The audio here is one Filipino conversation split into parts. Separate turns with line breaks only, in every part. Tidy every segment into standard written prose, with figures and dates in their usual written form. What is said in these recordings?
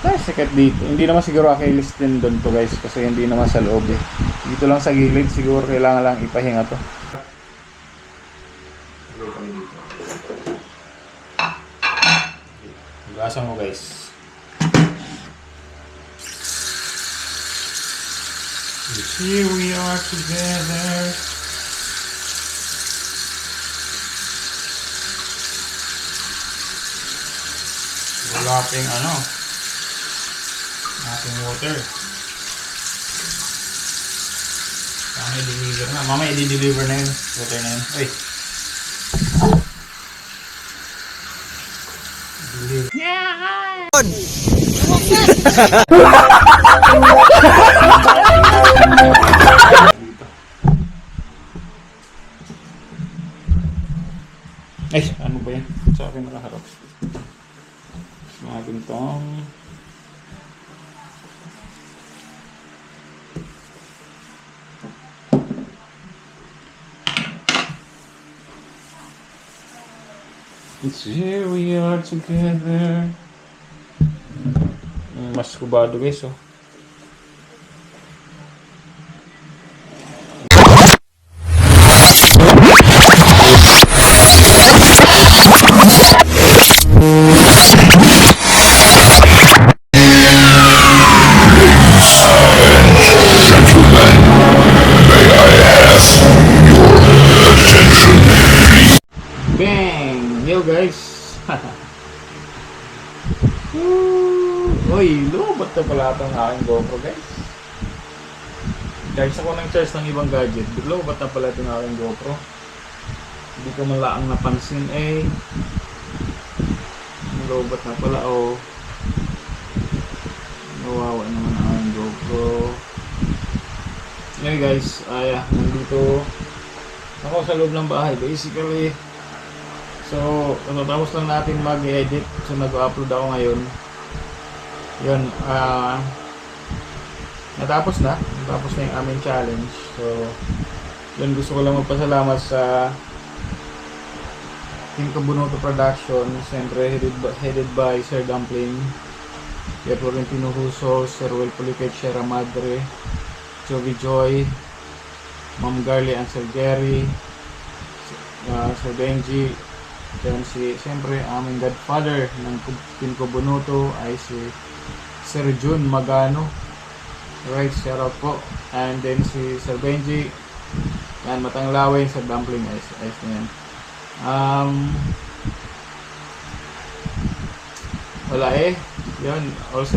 Ay, sikat dito. Hindi naman siguro Achilles din doon to guys, kasi hindi naman sa loob eh. Dito lang sa gilid, siguro kailangan lang ipahinga to. Hugasan mo guys. Here we are together. Wala ping ating water. Kaya i-deliver na. Mama, i-deliver na yun. Water na yun. Uy. Ay, ano ba yan? Sa akin nakaharap. Natin tong it's here we are together. Mas kubado guys oh. Bang! Yo guys! Uy, lubot na pala itong aking GoPro guys. Charge ako ng charge ng ibang gadget. Lubot na pala itong aking GoPro. Hindi ko malaang napansin eh. Lubot na pala oh. Nawawa naman ang aking GoPro. Anyway guys, nandito ako sa loob ng bahay basically. So, tapos lang natin mag-edit. So, nag-upload ako ngayon. Yun, natapos na. Natapos na yung aming challenge. So, yun, gusto ko lang magpasalamat sa Team Kabunoto Production. Siyempre, headed by Sir Dumpling, Pierre Florentino Huso, Sir Will Puliket, Sierra Madre, Jovi Joy, Ma'am Garly and Sir Gary, Sir Benji. Then siyempre aming godfather ng Team Kabunoto ay si Sir Jun Magano. Right, shout out po. And then si Sir Benji. Yan, Matanglawin, Sir Dumpling. Ayos na yan. Wala eh. Yun, also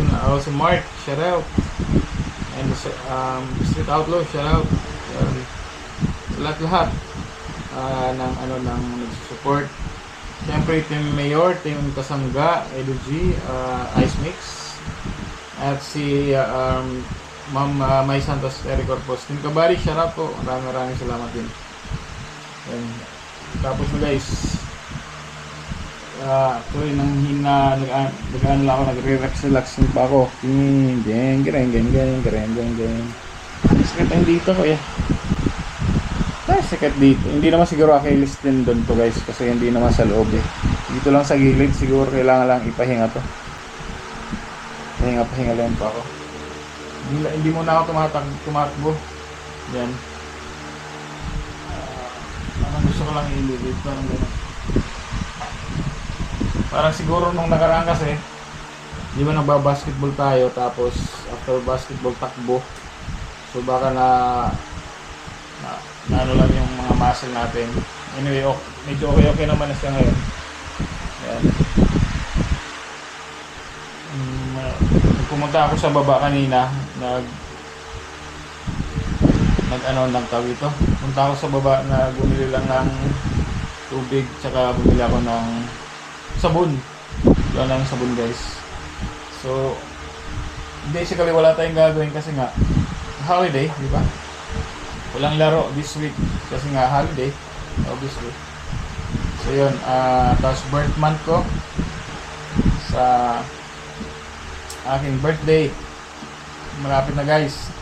Mark, shout out. And Street Outlaw, shout out. Yun. Lahat ng nag-support. Siyempre, Team Mayor, Team Kasangga, LG, Ice Mix, at si Ma'am May Santos Eric Corpus. Team Kabari, shout out po. Maraming salamat din. And, tapos na guys, tuloy nang nag-ano lang ako, nag-relax pa ako. Geng. Sakit ang dito ko eh. Ay, sikat dito. Hindi naman siguro Achilles din doon to guys, kasi hindi naman sa loob eh. Dito lang sa gilid, siguro kailangan lang ipahinga to. Pahinga lang pa ako. Hindi muna ako tumatakbo. Yan. Gusto ko lang i-leave. Parang siguro nung nakaraan kasi, di ba nagbabasketball tayo, tapos after basketball takbo. So baka na ano lang yung mga muscle natin. Anyway, medyo okay naman na siya ngayon. Ayan. Pumunta ako sa baba kanina, nag tawag ito. Punta ako sa baba na bumili lang ng tubig, tsaka bumili ako ng sabon. Wala lang sabon guys. So, basically wala tayong gagawin kasi nga holiday, di ba? Walang laro this week kasi nga holiday, obviously. So yun, tapos birth month ko sa aking birthday. Malapit na guys.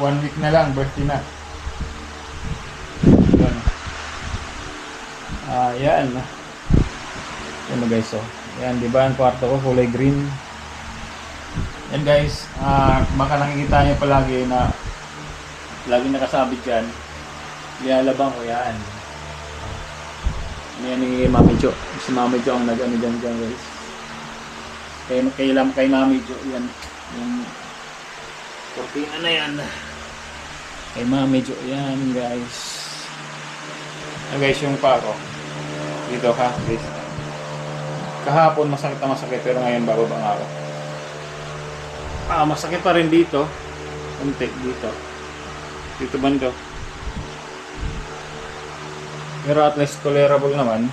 1 week na lang, birthday na. Yun. Yan. Yan na guys, oh. Yan, di ba ang kwarto ko kulay green. Yan guys, baka nakikita niyo palagi na lagi nakasabit dyan. Nilalabang ko yan. Yan ni Mami Jo. Si Mami Jo ang nag-ano dyan guys. Kay Mami Jo yan. Yung kortina na yan. Kay Mami Jo yan guys. Guys yung pako. Dito ha guys. Kahapon masakit na masakit pero ngayon bababa nga ako. Masakit pa rin dito. Unti dito. Dito bando. Pero at least tolerable naman.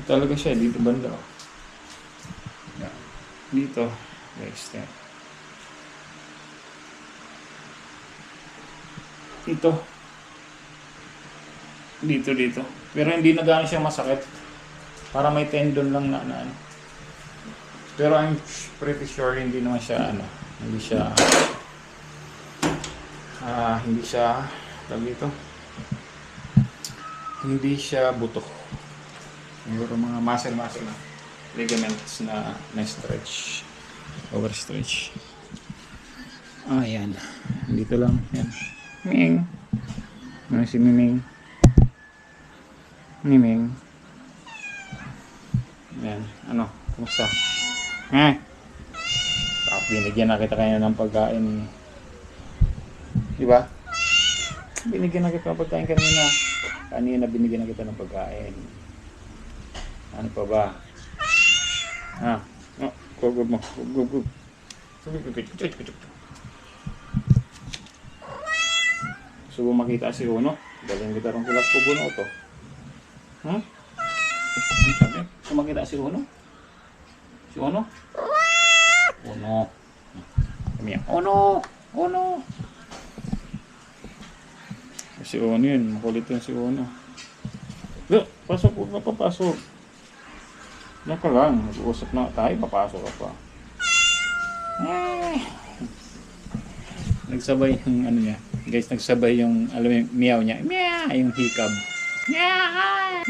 Talaga siya dito bando. Dito. Guys, dito. Pero hindi na gaano siya masakit. Para may tendon lang na ano. Pero I'm pretty sure hindi naman siya hindi siya tawag dito. Hindi siya buto. Siguro mga muscle na ligaments na stretch, overstretch. Ayan. Dito lang yan. Ming. Si Miming. Yan. Kumusta? Binigyan na kita kanina ng pagkain. Diba? Binigyan na kita ng pagkain kanina. Kanina binigyan na kita ng pagkain. Ano pa ba? Gugub mo. Gugub. Gusto mo makita si Uno? Galing kita rin kulas ko Buno to. Sabi? Gusto makita si Uno? Si Uno? Uno. Kami yan. Uno. Si Uno yun. Makulit yun si Uno. Pasok. Huwag na papasok. Yan ka lang. Mag-uusap na tayo. Papasok ka pa. Nagsabay yung niya. Guys, nagsabay yung yung meow niya. Meow! Yung hikab. Meow!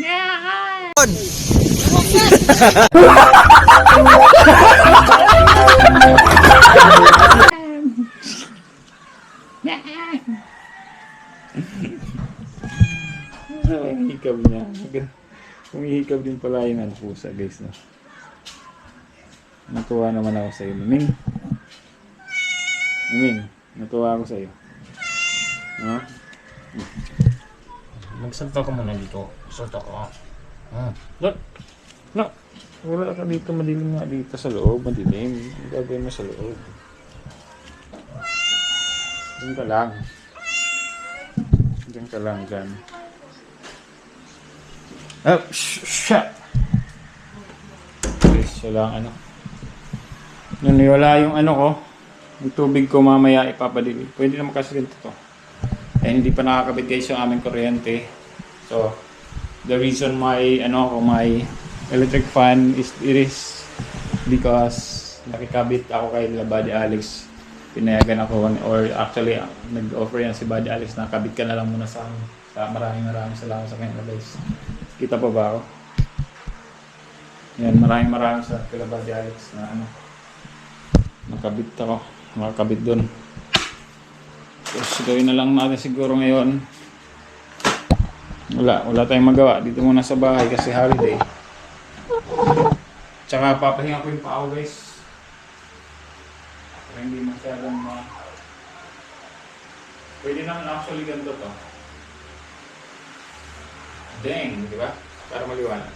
Yung hikab niya. Humihikab din pala yung pusa guys. No? Natuwa naman ako sa iyo. Miming, natuwa ako sa iyo. Magsalta ka muna dito. Salta ka. No. Wala ka dito. Madilim nga dito sa loob. Madilim. Ang gagawin mo sa loob. Diyan ka lang. Diyan. Shut! Siya lang Nung niwala yung ko, yung tubig ko mamaya ipapadilig. Pwede naman kasi ganito to. Hindi pa nakakabit guys yung aming kuryente. So, the reason my electric fan is because nakikabit ako kay Buddy Alex. Pinayagan ako or actually nag-offer yan si Buddy Alex na kabit ka na lang muna sa amin. Maraming salamat sa kanya guys. Kita pa ba ako? Yan, maraming sa kay Buddy Alex na makakabit doon. Tapos gawin na lang natin siguro ngayon. Wala tayong magawa dito muna sa bahay kasi holiday. Tsaka papahinga ko yung paa guys. Para hindi masyadong pwede naman actually ganito to. Dang, di ba? Para maliwanag.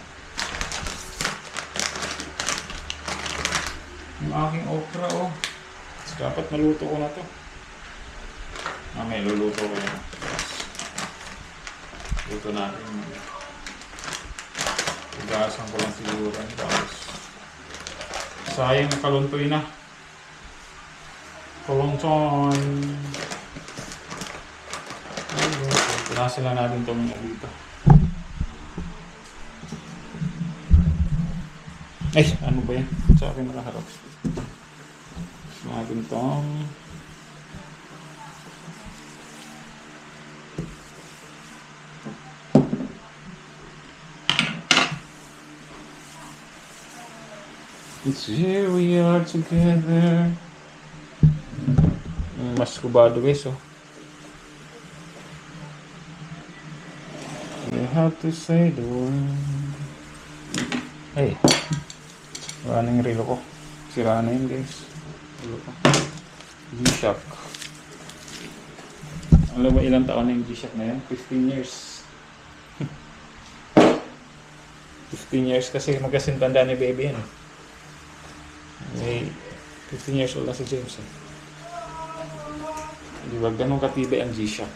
Yung aking okra dapat maluto ko na to. May luluto ko yan. Luto natin. Ugasan ko lang siguro. Tapos sayang nakaluntoy na. Kulunton. Punasin lang natin itong dito. Ano ba yan? Sa akin nakaharap. Natin itong It's here we are together. Mas kubado guys, oh. You have to say the word. Hey, running relo ko. Sira na yun guys. Relo ko. G-Shock. Alam mo ilang taon na yung G-Shock na yan? 15 years. 15 years kasi magkasintanda ni baby yan. May 15 years old na si James. Eh. Di ba ganun katibay ang G-Shock.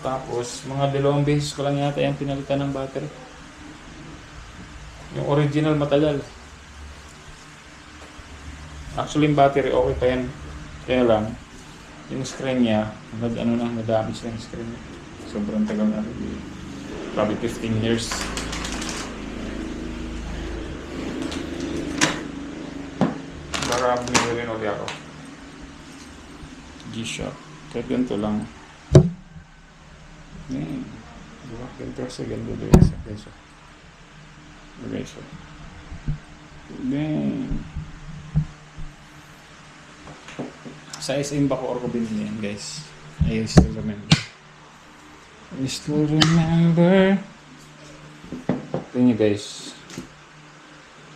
Tapos, mga 2 beses ko lang yata yung pinalitan ng battery. Yung original matagal. Actually, yung battery okay pa yan. Kaya lang, yung screen niya, na-damage na yung screen niya. Sobrang tagal na. Probably 15 years. Baka bumili rin ulit ako. G-Shock. Kahit ganito lang. Diba? Ganito kasi ganito doon sa peso. Okay, so. Then, sa SM Bacoor ko binili yan, guys. I still remember. Ito nyo, guys.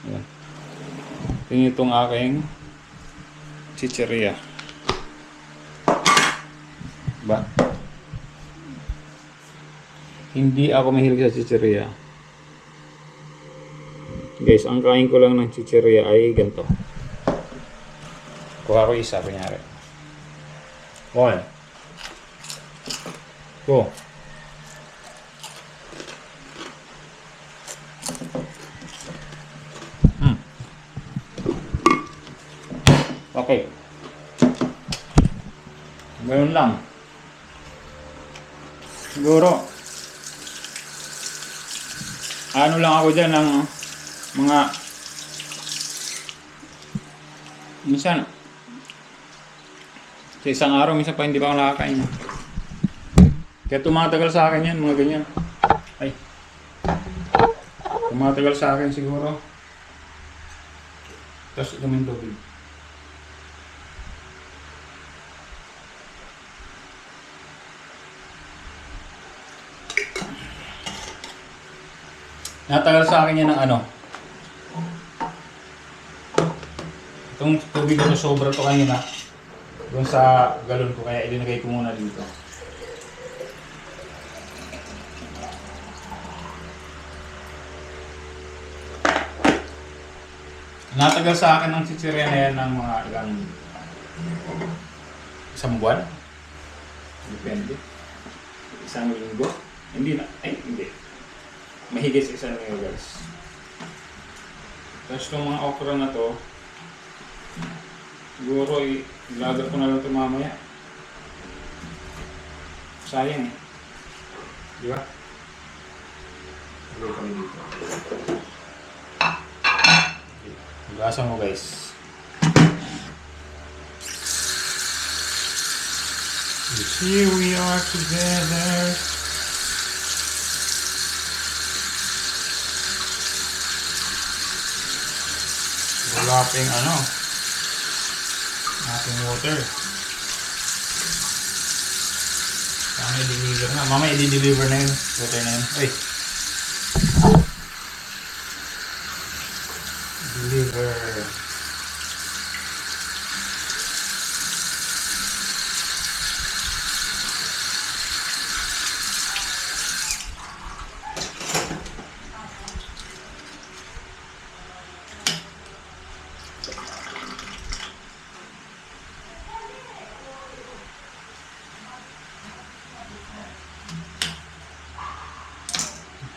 Ayan. Ito nyo itong aking chicheria. Ba? Hindi ako mahilig sa chicheria. Guys, ang kain ko lang ng chicheria ay ganito. Kuha ko isa, kunyari. One. Two. Okay. Ngayon lang. Siguro, ano lang ako dyan ng mga minsan sa isang araw, minsan pa hindi pa ako nakakain. Kaya tumatagal sa akin yan, mga ganyan. Ay. Tumatagal sa akin siguro. Tapos inumin tubig. Natagal sa akin yan ng ano. Itong tubig ko sobra to kanina. Doon sa galon ko, kaya ilinagay ko muna dito. Natagal sa akin ang chichirya na yan ng mga isang buwan. Depende. Isang linggo. Hindi na. Ay, hindi. Mahigit sa isang linggo, guys. Tapos itong mga okra na to, siguro ilagat ko na lang ito mamaya. Sayang eh. Di ba? Ilagay kami dito. Higasan mo guys. Here we are together. Wala ping ating water. Mamaya i-deliver na. Mamaya i-deliver na yun. Water na yun. Ay. Deliver.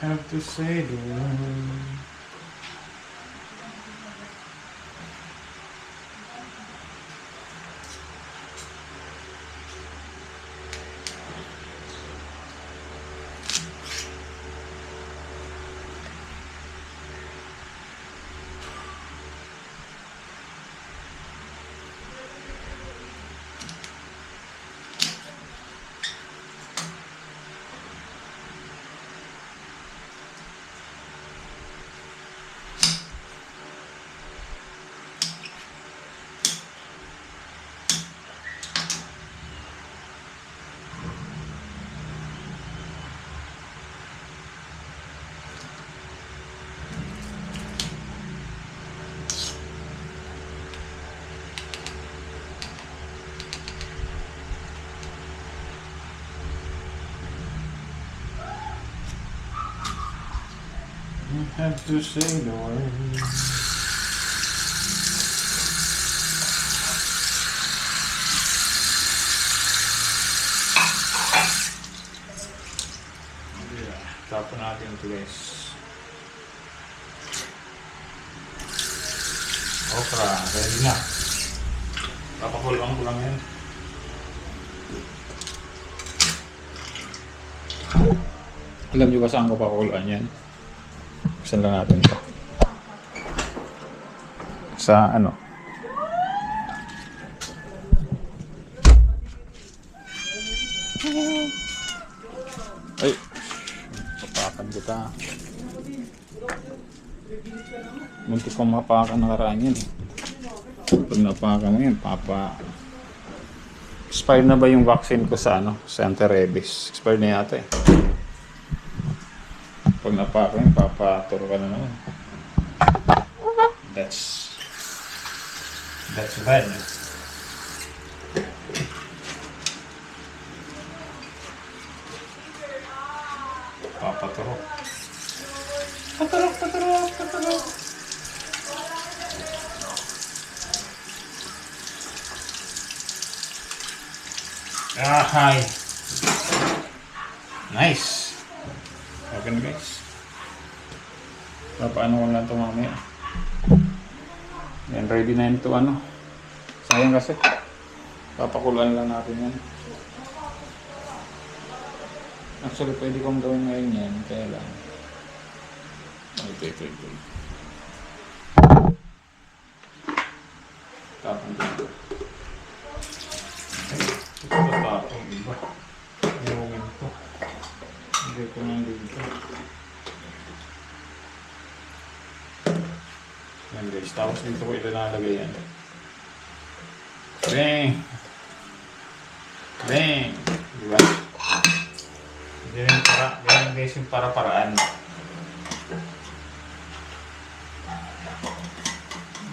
Have to say the word. You have to say the word. Tapon natin ito guys. Okra, ready na. Papakulong ko lang yan. Alam nyo ba saan ko pakuluan yan? Buksan lang natin ito. Sa ano? Ay! Papakan kita. Muntik kong mapakan nakaraan yan. Pag napakan mo yan, expired na ba yung vaccine ko sa ano? Sa anti-rabies. Expired na yata eh. Pag napakan yan, papaturo ka na naman. That's bad. Papaturo. Paturo. Ah, hi. Nice. Okay na guys. Paano ko lang ito mamaya. Yan, ready na yun ito ano. Sayang kasi. Papakuluan lang natin yan. Actually, pwede kong gawin ngayon yan. Kaya lang. Ito. Tapon dito. Ito tapon. Iba. Ayungin ito. Hindi ko nang dito. Yan guys. Tapos dito ko ilalagay yan. Bang! Diba? Ganyan guys yung para-paraan.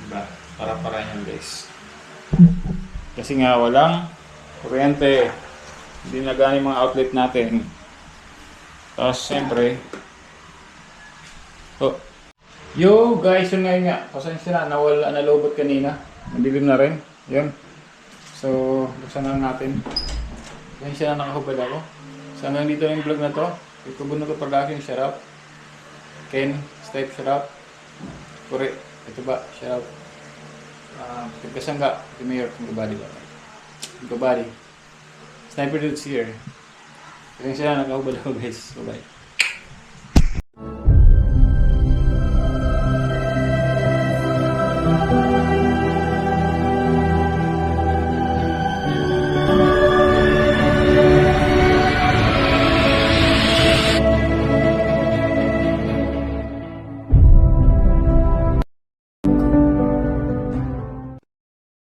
Diba? Para-paraan yan guys. Kasi nga walang kuryente. Hindi na gani mga outlet natin. Tapos siyempre. Oh. Yo guys, yun ngayon nga. Pasensya na, nalobot kanina. Nandilim na rin. Yun. So, buksan na natin. Yan siya na nakahubad ako. So hanggang dito yung vlog na to. Ito na to production, shout out. Ken, Step, shout out. Kure, ito ba, shout out. Pagkasangga, ito mayor, Gabadi ba? Gabadi. Sniper Dudes here. Kaya sila nakahubad ako guys. Bye-bye.